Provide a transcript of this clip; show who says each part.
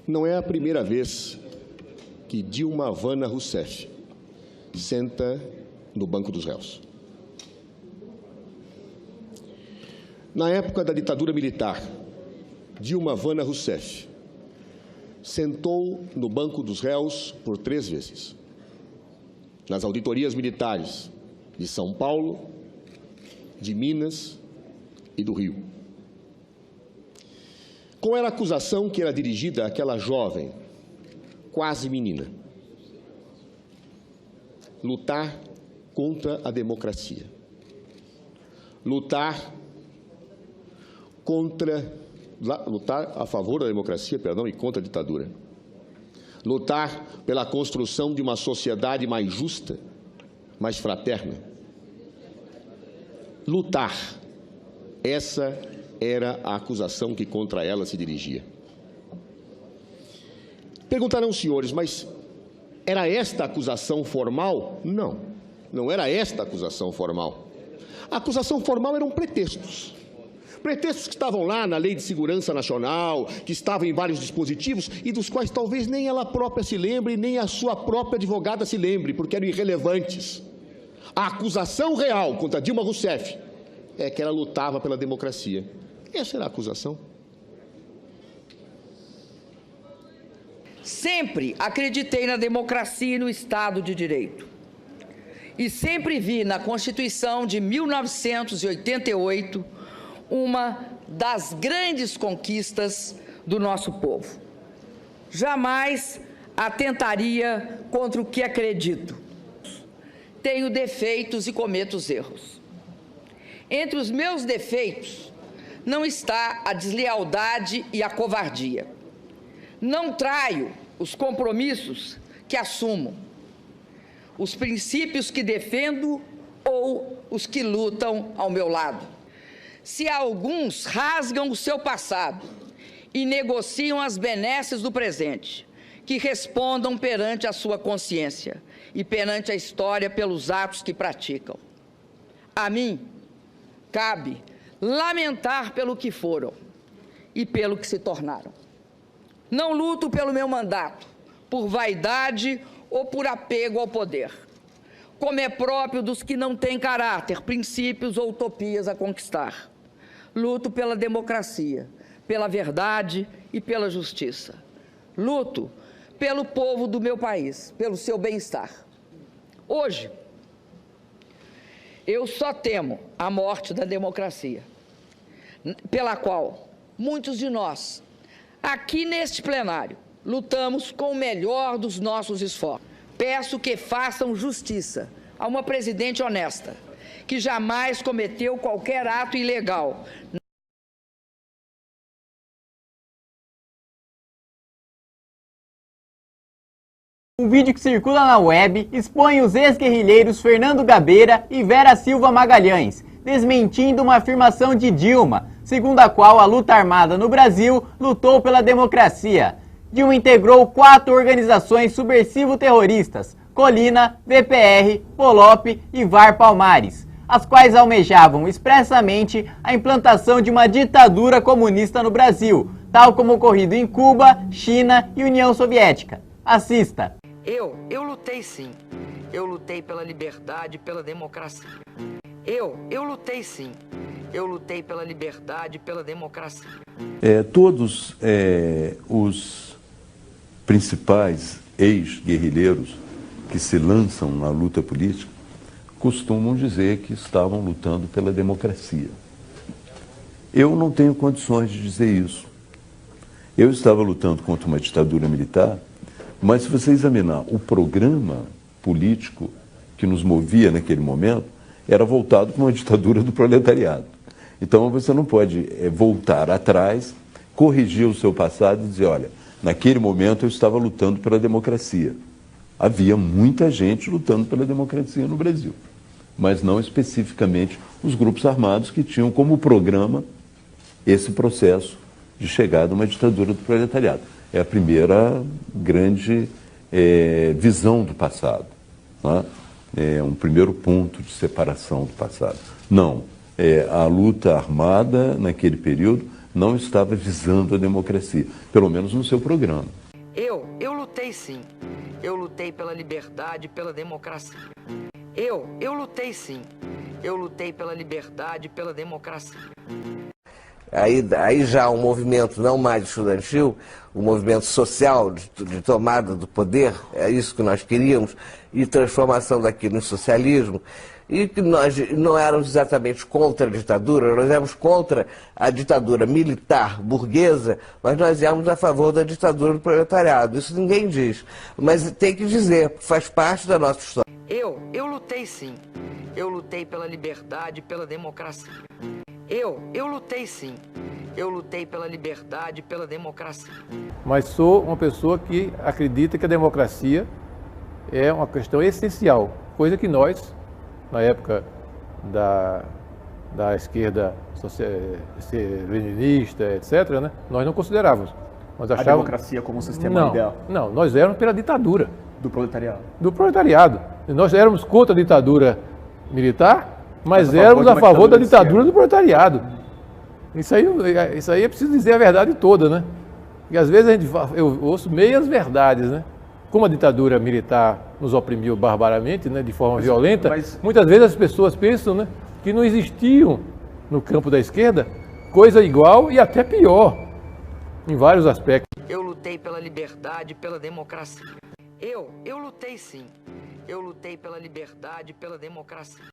Speaker 1: Não é a primeira vez que Dilma Havana Rousseff senta no banco dos réus. Na época da ditadura militar, Dilma Havana Rousseff sentou no banco dos réus por 3 vezes. Nas auditorias militares de São Paulo, de Minas e do Rio. Qual era a acusação que era dirigida àquela jovem, quase menina? Lutar contra a democracia. Lutar a favor da democracia, e contra a ditadura. Lutar pela construção de uma sociedade mais justa, mais fraterna. Lutar. Essa era a acusação que contra ela se dirigia. Perguntarão os senhores, mas era esta a acusação formal? Não, não era esta a acusação formal. A acusação formal eram pretextos. Pretextos que estavam lá na Lei de Segurança Nacional, que estavam em vários dispositivos e dos quais talvez nem ela própria se lembre, nem a sua própria advogada se lembre, porque eram irrelevantes. A acusação real contra Dilma Rousseff é que ela lutava pela democracia. Essa era a acusação.
Speaker 2: Sempre acreditei na democracia e no Estado de Direito. E sempre vi na Constituição de 1988 uma das grandes conquistas do nosso povo. Jamais atentaria contra o que acredito. Tenho defeitos e cometo erros. Entre os meus defeitos não está a deslealdade e a covardia. Não traio os compromissos que assumo, os princípios que defendo ou os que lutam ao meu lado. Se alguns rasgam o seu passado e negociam as benesses do presente, que respondam perante a sua consciência e perante a história pelos atos que praticam. A mim, cabe lamentar pelo que foram e pelo que se tornaram. Não luto pelo meu mandato, por vaidade ou por apego ao poder, como é próprio dos que não têm caráter, princípios ou utopias a conquistar. Luto pela democracia, pela verdade e pela justiça. Luto pelo povo do meu país, pelo seu bem-estar. Hoje, eu só temo a morte da democracia, pela qual muitos de nós, aqui neste plenário, lutamos com o melhor dos nossos esforços. Peço que façam justiça a uma presidente honesta, que jamais cometeu qualquer ato ilegal.
Speaker 3: Um vídeo que circula na web expõe os ex-guerrilheiros Fernando Gabeira e Vera Silva Magalhães, desmentindo uma afirmação de Dilma, segundo a qual a luta armada no Brasil lutou pela democracia. Dilma integrou 4 organizações subversivo-terroristas, Colina, VPR, Polop e VAR Palmares, as quais almejavam expressamente a implantação de uma ditadura comunista no Brasil, tal como ocorrido em Cuba, China e União Soviética. Assista.
Speaker 2: Eu lutei sim. Eu lutei pela liberdade e pela democracia. Eu lutei sim. Eu lutei pela liberdade e pela democracia.
Speaker 4: Todos os principais ex-guerrilheiros que se lançam na luta política costumam dizer que estavam lutando pela democracia. Eu não tenho condições de dizer isso. Eu estava lutando contra uma ditadura militar, mas se você examinar o programa político que nos movia naquele momento, era voltado para uma ditadura do proletariado. Então você não pode voltar atrás, corrigir o seu passado e dizer, olha, naquele momento eu estava lutando pela democracia. Havia muita gente lutando pela democracia no Brasil, mas não especificamente os grupos armados que tinham como programa esse processo de chegada a uma ditadura do proletariado. É a primeira grande visão do passado, né? É um primeiro ponto de separação do passado. Não, a luta armada naquele período não estava visando a democracia, pelo menos no seu programa.
Speaker 2: Eu lutei sim. Eu lutei pela liberdade e pela democracia. Eu lutei sim. Eu lutei pela liberdade e pela democracia.
Speaker 5: Aí já um movimento não mais estudantil, um movimento social de tomada do poder, é isso que nós queríamos, e transformação daquilo em socialismo, e que nós não éramos exatamente contra a ditadura, nós éramos contra a ditadura militar burguesa, mas nós éramos a favor da ditadura do proletariado. Isso ninguém diz, mas tem que dizer, faz parte da nossa história.
Speaker 2: Eu lutei sim. Eu lutei pela liberdade e pela democracia. Eu lutei sim. Eu lutei pela liberdade e pela democracia.
Speaker 6: Mas sou uma pessoa que acredita que a democracia é uma questão essencial, coisa que nós, na época da esquerda leninista, etc., né, nós não considerávamos. Nós achávamos...
Speaker 7: A democracia como um sistema ideal?
Speaker 6: Não, nós éramos pela ditadura.
Speaker 7: Do proletariado?
Speaker 6: Do proletariado. Nós éramos contra a ditadura militar, mas éramos a favor da ditadura do proletariado. Isso aí é preciso dizer a verdade toda, né? E às vezes eu ouço meias verdades, né? Como a ditadura militar nos oprimiu barbaramente, né, de forma violenta, muitas vezes as pessoas pensam, né, que não existiam no campo da esquerda coisa igual e até pior, em vários aspectos.
Speaker 2: Eu lutei pela liberdade e pela democracia. Eu lutei sim. Eu lutei pela liberdade e pela democracia.